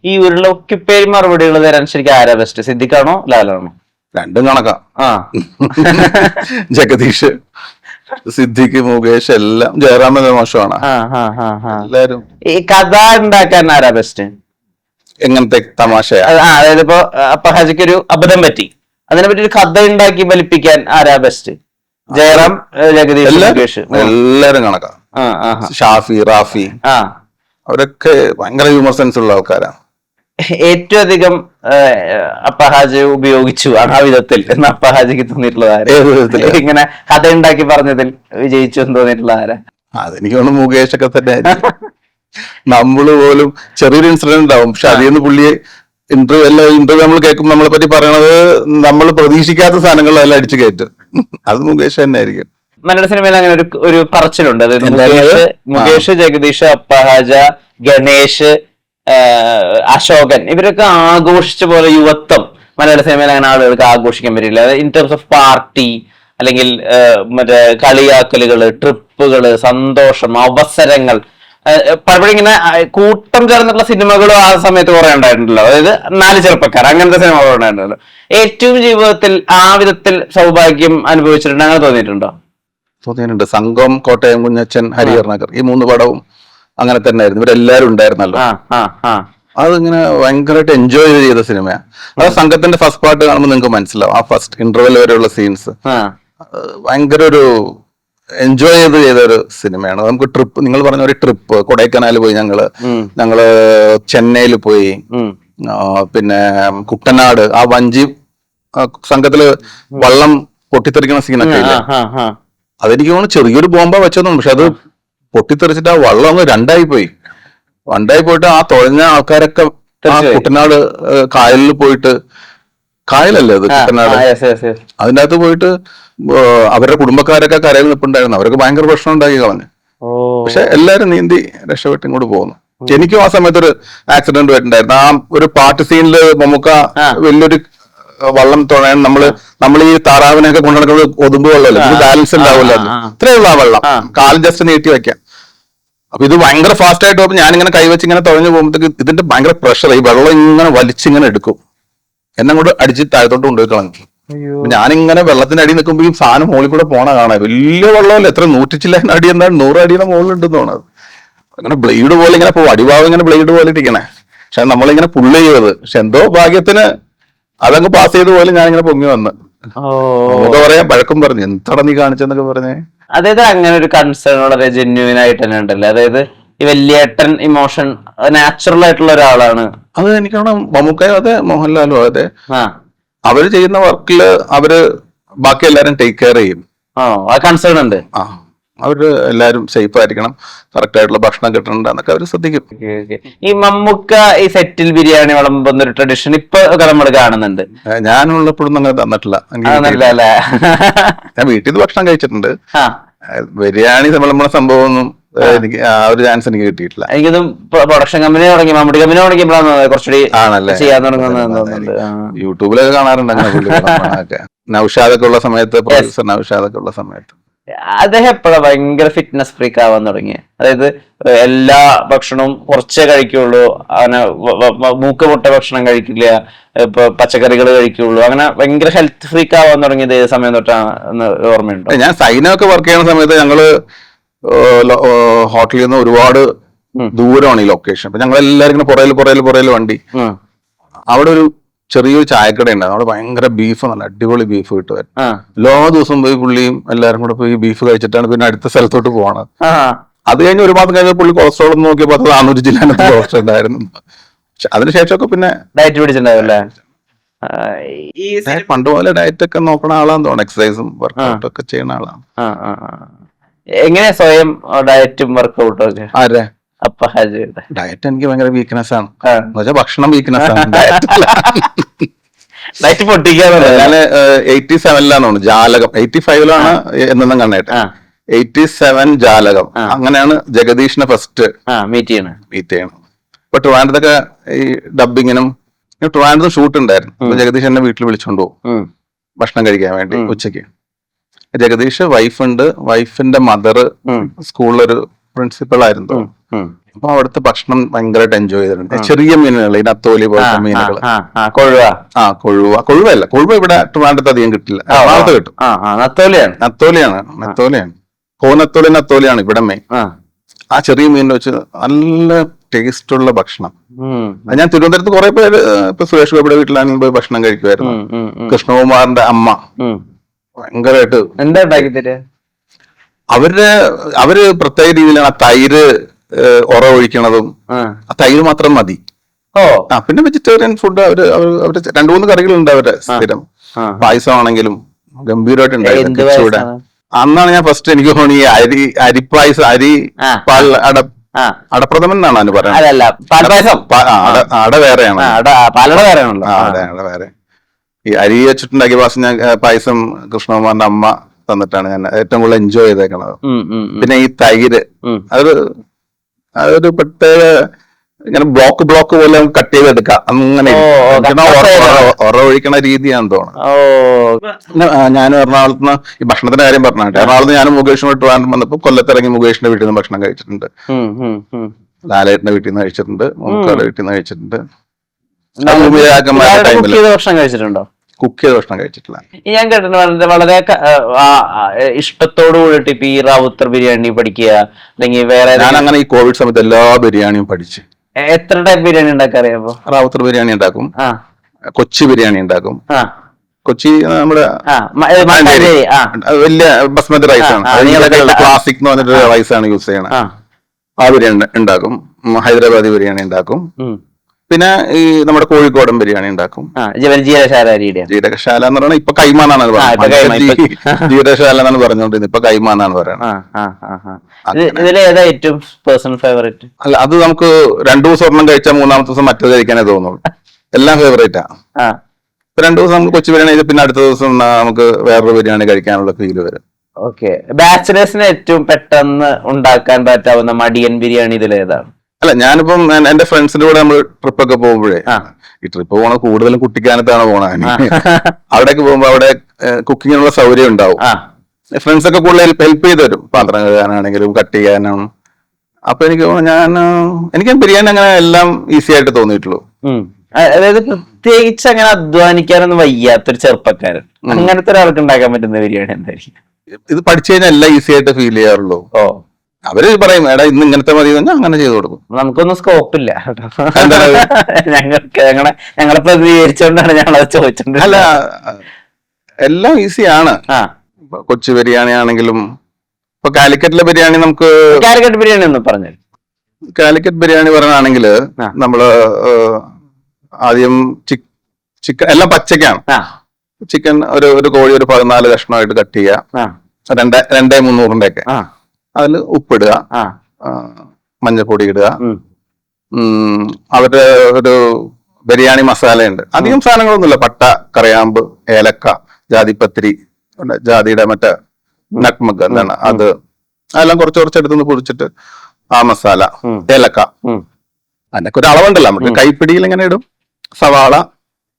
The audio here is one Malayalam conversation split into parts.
ഈ ഉരുളക്കുപ്പേരി മറുപടികൾ തരാൻ ശരിക്കും ആരാ ബെസ്റ്റ്, സിദ്ദിഖാണോ ലാലാണോ? രണ്ടും കണക്കാ. ആ ജഗദീഷ്, സിദ്ദിഖ്, മുകേഷ് എല്ലാം. ജയറാമൻ മോശമാണ്. എല്ലാരും. ഈ കഥ ഉണ്ടാക്കാൻ ആരാ ബെസ്റ്റ്? എങ്ങനത്തെ തമാശയാ? അതായത് ഇപ്പൊ അപ്പഹാജിക്ക് ഒരു അബദ്ധം പറ്റി, അതിനെ പറ്റി ഒരു കഥ ഉണ്ടാക്കി ഫലിപ്പിക്കാൻ ആരാ ബെസ്റ്റ്? ജയറാം, ജഗദീഷ്, മുകേഷ് എല്ലാരും കണക്കാ. ഷാഫി, റാഫി അവരൊക്കെ ഭയങ്കര ഹ്യൂമർ സെൻസ് ഉള്ള ആൾക്കാരാണ്. ഏറ്റവും അധികം അപ്പഹാജ് ഉപയോഗിച്ചു ആ വിധത്തിൽ എന്ന് അപ്പഹാജിക്ക് തോന്നിയിട്ടുള്ളത് ഇങ്ങനെ കഥ ഉണ്ടാക്കി പറഞ്ഞതിൽ വിജയിച്ചു എന്ന് തോന്നിയിട്ടുള്ള ആരാ? അതെനിക്ക് തോന്നുന്നു മുകേഷ് ഒക്കെ തന്നെ. നമ്മള് പോലും ചെറിയൊരു ഇൻസിഡന്റ് ഉണ്ടാവും, പക്ഷെ അതിൽ നിന്ന് പുള്ളിയെ ഇന്റർവ്യൂ നമ്മൾ കേൾക്കും, നമ്മളെ പറ്റി പറയണത് നമ്മൾ പ്രതീക്ഷിക്കാത്ത സാധനങ്ങളെല്ലാം അടിച്ചു കയറ്റും. അത് മുകേഷ് തന്നെ ആയിരിക്കും. മലയാള സിനിമയിൽ അങ്ങനെ ഒരു പറച്ചിലുണ്ട്, മുകേഷ്, ജഗദീഷ്, അപ്പഹാജ, ഗണേഷ്, അശോകൻ ഇവരൊക്കെ ആഘോഷിച്ച പോലെ യുവത്വം മലയാള സിനിമയിൽ അങ്ങനെ ആളുകൾക്ക് ആഘോഷിക്കാൻ പറ്റില്ല. ഇൻ ടേംസ് ഓഫ് പാർട്ടി അല്ലെങ്കിൽ മറ്റേ കളിയാക്കലുകള്, ട്രിപ്പുകള്, സന്തോഷം, അവസരങ്ങൾ, പലപ്പോഴും ഇങ്ങനെ കൂട്ടം ചേർന്നിട്ടുള്ള സിനിമകളും ആ സമയത്ത് കുറെ ഉണ്ടായിട്ടുണ്ടല്ലോ. അതായത് 4 ചെറുപ്പക്കാർ അങ്ങനത്തെ സിനിമകൾ ഉണ്ടായിട്ടുണ്ടല്ലോ. ഏറ്റവും ജീവിതത്തിൽ ആ വിധത്തിൽ സൗഭാഗ്യം അനുഭവിച്ചിട്ടുണ്ട്, അങ്ങനെ തോന്നിയിട്ടുണ്ടോ? തോന്നിയിട്ടുണ്ട്. സംഘം, കോട്ടയം കുഞ്ഞച്ചൻ, ഹരിഹർനഗർ ഈ 3 പടവും അങ്ങനെ തന്നെ ആയിരുന്നു. ഇവരെല്ലാരും ഉണ്ടായിരുന്നല്ലോ. അതിങ്ങനെ ഭയങ്കരമായിട്ട് എൻജോയ് ചെയ്ത സിനിമയാണ്. അത് സംഘത്തിന്റെ ഫസ്റ്റ് പാർട്ട് കാണുമ്പോൾ നിങ്ങൾക്ക് മനസ്സിലാവും. ആ ഫസ്റ്റ് ഇന്റർവെൽ വരെയുള്ള സീൻസ് ഭയങ്കര ഒരു എൻജോയ് ചെയ്ത ഒരു സിനിമയാണ്. നമുക്ക് ട്രിപ്പ്, നിങ്ങൾ പറഞ്ഞ ഒരു ട്രിപ്പ് കൊടൈക്കനാൽ പോയി, ഞങ്ങള് ചെന്നൈയിൽ പോയി, പിന്നെ കുട്ടനാട് ആ വഞ്ചി സംഘത്തില് വള്ളം പൊട്ടിത്തെറിക്കുന്ന സീനൊക്കെ ഇല്ലേ, അതെനിക്ക് തോന്നുന്നു ചെറിയൊരു ബോംബ വെച്ചതൊന്നും, പക്ഷെ അത് പൊട്ടിത്തെറിച്ചിട്ട് ആ വള്ളം അങ്ങ് രണ്ടായി പോയിട്ട് ആ തുഴഞ്ഞ ആൾക്കാരൊക്കെ ആ കുട്ടനാട് കായലിൽ പോയിട്ട്, കായലല്ലേ അത് കുട്ടനാട്, അതിൻ്റെ അകത്ത് പോയിട്ട് അവരുടെ കുടുംബക്കാരൊക്കെ കരയിൽ നിൽപ്പുണ്ടായിരുന്നു. അവരൊക്കെ ഭയങ്കര പ്രശ്നം ഉണ്ടാക്കി കളഞ്ഞു. പക്ഷെ എല്ലാരും നീന്തി രക്ഷപ്പെട്ട് ഇങ്ങോട്ട് പോകുന്നു. എനിക്കും ആ സമയത്ത് ഒരു ആക്സിഡന്റ് പറ്റുണ്ടായിരുന്നു. ആ ഒരു പാട്ട് സീനില് മമ്മൂക്ക വലിയൊരു വള്ളം തുഴയാൻ നമ്മൾ ഈ താറാവിനെയൊക്കെ കൊണ്ടുനടക്കുന്നത് ഒതുമ്പ് വെള്ളമല്ലേ, ഇത് ബാലൻസ് ഉണ്ടാവില്ല, ഇത്രയുള്ള ആ വെള്ളം കാല് ജസ്റ്റ് നീട്ടി വെക്കാം. അപ്പൊ ഇത് ഭയങ്കര ഫാസ്റ്റ് ആയിട്ട് പോകുമ്പോൾ ഞാനിങ്ങനെ കൈവച്ച് ഇങ്ങനെ തുഴഞ്ഞു പോകുമ്പോഴത്തേക്ക് ഇതിന്റെ ഭയങ്കര പ്രഷർ, ഈ വെള്ളം ഇങ്ങനെ വലിച്ചിങ്ങനെ എടുക്കും, എന്നെ കൂടെ അടിച്ച് താഴത്തോട്ട് കൊണ്ടുപോയി കളഞ്ഞു. ഞാനിങ്ങനെ വെള്ളത്തിന്റെ അടി നിൽക്കുമ്പോൾ ഈ സാധനം മുകളിൽ കൂടെ പോണ കാണാം. വലിയ വെള്ളമല്ല, എത്ര 100 അടി, എന്താണ് 100 അടിയുടെ മുകളിലുണ്ടെന്ന് തോന്നുന്നത്. അങ്ങനെ ബ്ലേഡ് പോലെ ഇങ്ങനെ പോകും, അടിഭാഗം ഇങ്ങനെ ബ്ലേഡ് പോലെ ഇരിക്കണേ. പക്ഷെ നമ്മളിങ്ങനെ പുള്ള് ചെയ്തത്, പക്ഷെ എന്തോ ഭാഗ്യത്തിന് അതങ്ങ് പാസ് ചെയ്ത പോലെ ഞാനിങ്ങനെ പൊങ്ങി വന്ന് നമുക്ക് പറയാം, പഴക്കം പറഞ്ഞു എന്താ നീ കാണിച്ചെന്നൊക്കെ പറഞ്ഞേ. അതായത് അങ്ങനെ ഒരു കൺസേൺ വളരെ ജെന്യുവൻ ആയിട്ട് തന്നെ ഉണ്ടല്ലോ. അതായത് ഈ വലിയേട്ടൻ ഇമോഷൻ നാച്ചുറൽ ആയിട്ടുള്ള ഒരാളാണ്. അത് എനിക്കാണ് മമ്മൂക്കയോ അതെ മോഹൻലാലോ അതെ, അവര് ചെയ്യുന്ന വർക്കില് അവര് ബാക്കി എല്ലാരും ടേക്ക് കെയർ ചെയ്യും. കൺസേൺ ഉണ്ട്. അവര് എല്ലാരും സേഫ് ആയിരിക്കണം, കറക്റ്റ് ആയിട്ടുള്ള ഭക്ഷണം കിട്ടണ്ട എന്നൊക്കെ അവര് ശ്രദ്ധിക്കും. ഈ മമ്മൂക്ക ഈ സെറ്റിൽ ബിരിയാണി വിളമ്പുന്ന ഒരു ട്രഡീഷൻ ഇപ്പൊ നമ്മൾ കാണുന്നുണ്ട്. ഞാനുള്ളപ്പോഴൊന്നും അങ്ങനെ തന്നിട്ടില്ല. ഞാൻ വീട്ടിൽ നിന്ന് ഭക്ഷണം കഴിച്ചിട്ടുണ്ട്, ബിരിയാണി വിളമ്പുന്ന സംഭവം ഒന്നും എനിക്ക് ആ ഒരു ചാൻസ് എനിക്ക് കിട്ടിയിട്ടില്ല. എനിക്കൊന്നും പ്രൊഡക്ഷൻ കമ്പനി തുടങ്ങി, മമ്മൂട്ടി കമ്പനി തുടങ്ങിയപ്പോഴാണ് കുറച്ചുകൂടി ചെയ്യാൻ തുടങ്ങുന്നത്. യൂട്യൂബിലൊക്കെ കാണാറുണ്ട് അങ്ങനെ. നൗഷാദൊക്കെ ഉള്ള സമയത്ത്, പ്രൊഡ്യൂസർ നൗഷാദൊക്കെ ഉള്ള സമയത്ത് അദ്ദേഹം എപ്പോഴാണ് ഭയങ്കര ഫിറ്റ്നസ് ഫ്രീക്ക് ആവാൻ തുടങ്ങിയത്? അതായത് എല്ലാ ഭക്ഷണവും കുറച്ചേ കഴിക്കുള്ളൂ, അങ്ങനെ മൂക്ക് പൊട്ട ഭക്ഷണം കഴിക്കില്ല, ഇപ്പൊ പച്ചക്കറികൾ കഴിക്കുള്ളൂ, അങ്ങനെ ഭയങ്കര ഹെൽത്ത് ഫ്രീക്ക് ആവാൻ തുടങ്ങിയത് ഏത് സമയം തൊട്ടാണ് ഓർമ്മയുണ്ടോ? ഞാൻ സൈനൊക്കെ വർക്ക് ചെയ്യുന്ന സമയത്ത് ഞങ്ങള് ഹോട്ടലിൽ നിന്ന് ഒരുപാട് ദൂരമാണ് ഈ ലൊക്കേഷൻ. അപ്പൊ ഞങ്ങൾ എല്ലാവരും ഇങ്ങനെ പുറയിൽ വണ്ടി, അവിടെ ഒരു ചെറിയൊരു ചായക്കട ഉണ്ടായിരുന്നു. അവിടെ ഭയങ്കര ബീഫ്, നല്ല അടിപൊളി ബീഫ് കിട്ടുമായിരുന്നു. എല്ലാ ദിവസവും പോയി പുള്ളിയും എല്ലാവരും കൂടെ പോയി ബീഫ് കഴിച്ചിട്ടാണ് പിന്നെ അടുത്ത സ്ഥലത്തോട്ട് പോകണത്. അത് കഴിഞ്ഞ് 1 മാസം കഴിഞ്ഞ പുള്ളി കൊളസ്ട്രോൾ ഒന്ന് നോക്കിയപ്പോൾ 400 ജില്ലാനത്ത് കൊളസ്ട്രോൾ ഉണ്ടായിരുന്നു. അതിനുശേഷമൊക്കെ പിന്നെ ഡയറ്റ് പിടിച്ചിട്ടുണ്ടാവില്ലേ? പണ്ട് പോലെ ഡയറ്റ് ഒക്കെ നോക്കണ ആളാന്ന് തോന്നുന്നു, എക്സസൈസും വർക്കൗട്ടും ഒക്കെ ചെയ്യുന്ന ആളാണ്. എങ്ങനെയാ സ്വയം ഡയറ്റും വർക്കൗട്ടും ഒക്കെ? ആരെ? ഡയറ്റ് എനിക്ക് ഭയങ്കര വീക്ക്നെസ് ആണ്. ഭക്ഷണം വീക്ക്നെസ് ആണ്. ഡയറ്റ് പൊട്ടിക്കാന്ന് ഞാന് 87 ജാലകം, 85 എന്നും കണ്ടേട്ടെ. 87 ജാലകം, അങ്ങനെയാണ് ജഗദീഷിനെ ഫസ്റ്റ് മീറ്റ് ചെയ്യണം. ഇപ്പൊ ട്രിവാൻഡ്രത്തൊക്കെ ഈ ഡബിങ്ങിനും ട്രിവാൻഡ്രത്ത് ഷൂട്ട് ഉണ്ടായിരുന്നു. അപ്പൊ ജഗദീഷ് എന്നെ വീട്ടിൽ വിളിച്ചോണ്ട് പോകും ഭക്ഷണം കഴിക്കാൻ വേണ്ടി ഉച്ചക്ക്. ജഗദീഷ് വൈഫുണ്ട്, വൈഫിന്റെ മദർ സ്കൂളിലൊരു പ്രിൻസിപ്പൾ ആയിരുന്നു. അപ്പൊ അവിടുത്തെ ഭക്ഷണം ഭയങ്കരമായിട്ട് എൻജോയ് ചെയ്തിട്ടുണ്ട്. ചെറിയ മീനുകൾ, ഈ നത്തോലി പോലത്തെ മീനുകൾ, കൊഴുവ. കൊഴുവ ഇവിടെ ട്രിവാൻഡ്രത്ത് അധികം കിട്ടില്ല, എറണാകുളത്ത് കിട്ടും. നത്തോലിയാണ് നത്തോലിയാണ് ഇവിടെ മെയിൻ. ആ ചെറിയ മീനിനെ വെച്ച് നല്ല ടേസ്റ്റ് ഉള്ള ഭക്ഷണം. ഞാൻ തിരുവനന്തപുരത്ത് കുറെ പേര്, ഇപ്പൊ സുരേഷ് ഗോപിയുടെ വീട്ടിലാണെങ്കിൽ പോയി ഭക്ഷണം കഴിക്കുമായിരുന്നു. കൃഷ്ണകുമാറിന്റെ അമ്മ ഭയങ്കരമായിട്ട് എന്താ ഉണ്ടാക്കി തരാ. അവര് പ്രത്യേക രീതിയിലാണ് ആ തൈര് ഒഴിക്കണതും. ആ തൈര് മാത്രം മതി. പിന്നെ വെജിറ്റേറിയൻ ഫുഡ് അവര് 2-3 കറികളുണ്ട് അവരുടെ സ്ഥിരം. പായസം ആണെങ്കിലും ഗംഭീരമായിട്ട് ഉണ്ടായിരുന്നു. അന്നാണ് ഞാൻ ഫസ്റ്റ്, എനിക്ക് തോന്നി ഈ അരിപ്പായസം, അടപ്രഥമൻ എന്നാണ് അതിന് പറയുന്നത്. അട വേറെയാണ്, അട വേറെ. ഈ അരി വെച്ചിട്ടുണ്ടാക്കിയ പായസം കൃഷ്ണകുമാറിന്റെ അമ്മ തന്നിട്ടാണ് ഞാൻ ഏറ്റവും കൂടുതൽ എൻജോയ് ചെയ്തേക്കണത്. പിന്നെ ഈ തൈര് അതൊരു പ്രത്യേക ഇങ്ങനെ ബ്ലോക്ക് പോലെ കട്ട് ചെയ്തെടുക്കാം. അങ്ങനെ ഒഴിക്കണ രീതിയാണെന്ന് തോന്നുന്നു. ഞാനും എറണാകുളത്ത് നിന്ന് ഈ ഭക്ഷണത്തിന്റെ കാര്യം പറഞ്ഞിട്ട്, എറണാകുളത്ത് ഞാനും മുകേഷിനോട്ട് വന്നപ്പോ കൊല്ലത്തിറങ്ങി മുകേഷിന്റെ വീട്ടിൽ നിന്ന് ഭക്ഷണം കഴിച്ചിട്ടുണ്ട്, ലാലേട്ടന്റെ വീട്ടിൽ നിന്ന് കഴിച്ചിട്ടുണ്ട്, മുക്കാട് വീട്ടിൽ നിന്ന് കഴിച്ചിട്ടുണ്ട്. ഭക്ഷണം കഴിച്ചിട്ടുണ്ടോ? കുക്ക് ചെയ്ത ഭക്ഷണം കഴിച്ചിട്ടില്ല. ഞാൻ കേട്ടിട്ടുണ്ട് വളരെ ഇഷ്ടത്തോട് കൂടിയിട്ട് ഇപ്പൊ ഈ റാവുത്തർ ബിരിയാണി പഠിക്കുക, അല്ലെങ്കിൽ വേറെ. ഞാൻ അങ്ങനെ ഈ കോവിഡ് സമയത്ത് എല്ലാ ബിരിയാണിയും പഠിച്ചു. എത്ര ടൈപ്പ് ബിരിയാണി ഉണ്ടാക്കാൻ അറിയാമോ? റാവുത്തർ ബിരിയാണി ഉണ്ടാക്കും, കൊച്ചി ബിരിയാണി ഉണ്ടാക്കും. കൊച്ചി നമ്മുടെ വലിയ ബസ്മതി റൈസ് ആണ്, ക്ലാസിക് എന്ന് പറഞ്ഞിട്ട് റൈസ് ആണ് യൂസ് ചെയ്യണത്. ആ ബിരിയാണി ഉണ്ടാക്കും. ഹൈദരാബാദി ബിരിയാണി ഉണ്ടാക്കും. പിന്നെ ഈ നമ്മുടെ കോഴിക്കോടൻ ബിരിയാണി ഉണ്ടാക്കും. ജീരകശാല എന്ന് പറയുന്നത് ഇപ്പൊ കൈമാന്നാണ് ജീരകശാല എന്നാണ് പറഞ്ഞുകൊണ്ടിരുന്നത്, ഇപ്പൊ കൈമാന്നാണ് പറയുന്നത്. അല്ല, അത് നമുക്ക് 2 ദിവസം ഒരെണ്ണം കഴിച്ചാൽ 3-ാമത്തെ ദിവസം മറ്റേത് കഴിക്കാനേ തോന്നുള്ളൂ. എല്ലാം ഫേവറേറ്റാ. ഇപ്പൊ 2 ദിവസം നമുക്ക് കൊച്ചി ബിരിയാണി കഴിച്ചാൽ പിന്നെ അടുത്ത ദിവസം നമുക്ക് വേറൊരു ബിരിയാണി കഴിക്കാനുള്ള ഫീല് വരും. ഓക്കെ. ബാച്ചിലേഴ്സിന് ഏറ്റവും പെട്ടെന്ന് ഉണ്ടാക്കാൻ പറ്റാവുന്ന മടിയൻ ബിരിയാണി ഇതിലേതാണ്? അല്ല, ഞാനിപ്പം എന്റെ ഫ്രണ്ട്സിന്റെ കൂടെ നമ്മൾ ട്രിപ്പൊക്കെ പോകുമ്പോഴേ, ഈ ട്രിപ്പ് പോണ കൂടുതലും കുട്ടിക്കാനത്താണ് പോണേ. അവിടേക്ക് പോകുമ്പോ അവിടെ കുക്കിങ്ങിനുള്ള സൗകര്യം ഉണ്ടാവും. ഫ്രണ്ട്സ് ഒക്കെ കൂടുതൽ ഹെൽപ്പ് ചെയ്ത് തരും, പാത്രം കഴുകാനാണെങ്കിലും കട്ട് ചെയ്യാനും. അപ്പൊ എനിക്ക് ബിരിയാണി അങ്ങനെ എല്ലാം ഈസി ആയിട്ട് തോന്നിയിട്ടുള്ളൂ. അതായത് പ്രത്യേകിച്ച് അങ്ങനെ അധ്വാനിക്കാനൊന്നും വയ്യാത്തൊരു ചെറുപ്പക്കാരൻ, അങ്ങനത്തെ ഒരാൾക്ക് ഉണ്ടാക്കാൻ പറ്റുന്ന ബിരിയാണി എന്തായിരിക്കും? ഇത് പഠിച്ചു കഴിഞ്ഞാൽ എല്ലാം ഈസി ആയിട്ട് ഫീൽ ചെയ്യാറുള്ളൂ. അവര് പറയും എടാ ഇന്ന് ഇങ്ങനത്തെ മതി, അങ്ങനെ ചെയ്തു കൊടുക്കും. നമുക്കൊന്നും സ്കോപ്പില്ല. ഞങ്ങളെ പ്രതികരിച്ചോണ്ടാണ് ഞങ്ങളത് ചോദിച്ചത്. അല്ല, എല്ലാം ഈസിയാണ്. കൊച്ചി ബിരിയാണി ആണെങ്കിലും ഇപ്പൊ കാലിക്കറ്റിലെ ബിരിയാണി, നമുക്ക് കാലിക്കറ്റ് ബിരിയാണി ഒന്ന് പറഞ്ഞു. കാലിക്കറ്റ് ബിരിയാണി പറയുകയാണെങ്കിൽ നമ്മള് ആദ്യം ചിക്കൻ എല്ലാം പച്ചക്കാണ്. ചിക്കൻ ഒരു കോഴി ഒരു 14 കഷ്ണമായിട്ട് കട്ട് ചെയ്യുക, 2-300 ഒക്കെ. അതിൽ ഉപ്പിടുക, മഞ്ഞൾപ്പൊടി ഇടുക. അവരുടെ ഒരു ബിരിയാണി മസാലയുണ്ട്. അധികം സാധനങ്ങളൊന്നുമില്ല. പട്ട, കറിയാമ്പ്, ഏലക്ക, ജാതിപത്രി, ജാതിയുടെ മറ്റേ നട്ട്മഗ് എന്താണ് അത്, അതെല്ലാം കുറച്ച് എടുത്തുനിന്ന് പൊടിച്ചിട്ട് ആ മസാല, ഏലക്ക, അതിനൊക്കെ ഒരു അളവുണ്ടല്ലോ. നമുക്ക് കൈപ്പിടിയിൽ ഇങ്ങനെ ഇടും. സവാള,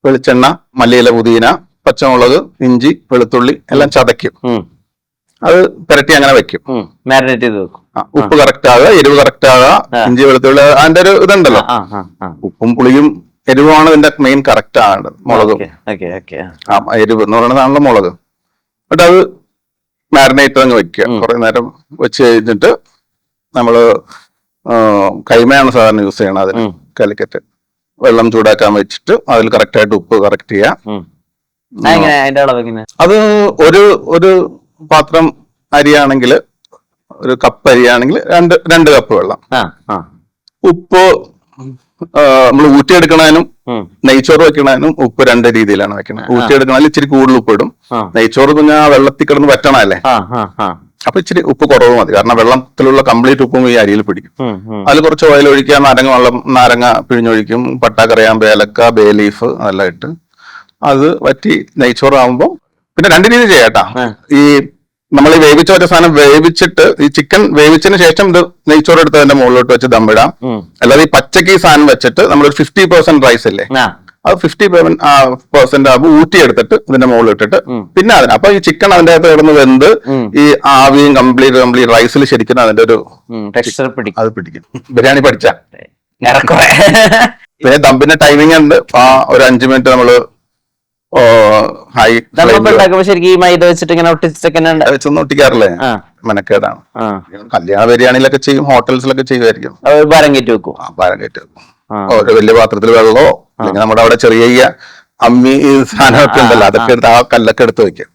വെളിച്ചെണ്ണ, മല്ലിയില, പുതിന, പച്ചമുളക്, ഇഞ്ചി, വെളുത്തുള്ളി എല്ലാം ചതയ്ക്കും. അത് പുരട്ടി അങ്ങനെ വെക്കും, മാരിനേറ്റ് ചെയ്ത് വെക്കും. ഉപ്പ് കറക്റ്റ് ആകുക, എരിവ് കറക്റ്റ് ആകുക, ഇഞ്ചി വെളുത്തുള്ളി അതിന്റെ ഒരു ഇതുണ്ടല്ലോ. ഉപ്പും പുളിയും എരിവാണ് ഇതിന്റെ മെയിൻ കറക്റ്റ് ആകേണ്ടത്. മുളകും എരിവ് എന്ന് പറയുന്നതാണല്ലോ മുളക്. എന്നിട്ട് അത് മാരിനേറ്റ് അങ്ങ് വെക്കുക. കുറെ നേരം വെച്ച് കഴിഞ്ഞിട്ട് നമ്മള് കൈമയാണ് സാധാരണ യൂസ് ചെയ്യണം അതിന്. കാലിക്കറ്റ് വെള്ളം ചൂടാക്കാൻ വെച്ചിട്ട് അതിൽ കറക്റ്റ് ആയിട്ട് ഉപ്പ് കറക്റ്റ് ചെയ്യാം. അത് ഒരു പാത്രം അരിയാണെങ്കിൽ, ഒരു കപ്പ് അരിയാണെങ്കിൽ 2 കപ്പ് വെള്ളം. ഉപ്പ് നമ്മൾ ഊറ്റിയെടുക്കണതിനും നെയ്ച്ചോറ് വെക്കണതിനും ഉപ്പ് 2 രീതിയിലാണ് വെക്കുന്നത്. ഊറ്റിയെടുക്കണമെങ്കിൽ ഇച്ചിരി കൂടുതൽ ഉപ്പ് ഇടും. നെയ്ച്ചോറ് പിന്നെ വെള്ളത്തിൽ കിടന്ന് വറ്റണല്ലേ, അപ്പൊ ഇച്ചിരി ഉപ്പ് കുറവ് മതി. കാരണം വെള്ളത്തിലുള്ള കംപ്ലീറ്റ് ഉപ്പും ഈ അരിയിൽ പിടിക്കും. അതിൽ കുറച്ച് ഓയിൽ ഒഴിക്കുക, നാരങ്ങ പിഴിഞ്ഞൊഴിക്കും, പട്ട, കറിയാമ്പ്, ഏലക്ക, ബേ ലീഫ് അതെല്ലാം ഇട്ട് അത് വറ്റി നെയ്ച്ചോറാകുമ്പോൾ. പിന്നെ 2 രീതി ചെയ്യാട്ടാ. ഈ നമ്മൾ ഈ വേവിച്ച ഒരു സാധനം വേവിച്ചിട്ട്, ഈ ചിക്കൻ വേവിച്ചതിന് ശേഷം ഇത് നെയ്ച്ചോറ് എടുത്ത് അതിന്റെ മുകളിലോട്ട് വെച്ച് ദമ്മിടാം. അല്ലാതെ ഈ പച്ചക്ക് ഈ സാധനം വെച്ചിട്ട് നമ്മളൊരു 50% റൈസ് ഇല്ലേ, അത് 50% ആകുമ്പോൾ ഊറ്റിയെടുത്തിട്ട് ഇതിന്റെ മുകളിൽ ഇട്ടിട്ട് പിന്നെ അതിന് അപ്പൊ ഈ ചിക്കൻ അതിന്റെ അകത്ത് കിടന്ന് വെന്ത് ഈ ആവിയും കംപ്ലീറ്റ് റൈസിൽ ശരിക്കും അതിന്റെ ഒരു ടെക്സ്ചർ പിടിക്കും. അത് പിടിക്കും. ബിരിയാണി പഠിച്ച ഏറെക്കുറെ. പിന്നെ ദമ്പിന്റെ ടൈമിംഗ് ഉണ്ട്. ഒരു 5 മിനിറ്റ് നമ്മള് ഹൈ ഉണ്ടാക്കുമ്പോ ശരിക്കും ഈ മൈദ വെച്ചിട്ട് ഇങ്ങനെ ഒട്ടിച്ചൊക്കെ വെച്ചൊന്നും ഒട്ടിക്കാറില്ലേ, മെനക്കേടാണ്. കല്യാണ ബിരിയാണിയിലൊക്കെ ചെയ്യും, ഹോട്ടൽസിലൊക്കെ ചെയ്യുമായിരിക്കും. ഭാരം കയറ്റി വെക്കും. ഭാരം കയറ്റി വെക്കും. ഒരു വലിയ പാത്രത്തിൽ വെള്ളമോ അല്ലെങ്കിൽ നമ്മുടെ അവിടെ ചെറിയ അമ്മി സാധനമൊക്കെ ഉണ്ടല്ലോ, അതൊക്കെ എടുത്ത് ആ കല്ലൊക്കെ എടുത്ത് വെക്കും.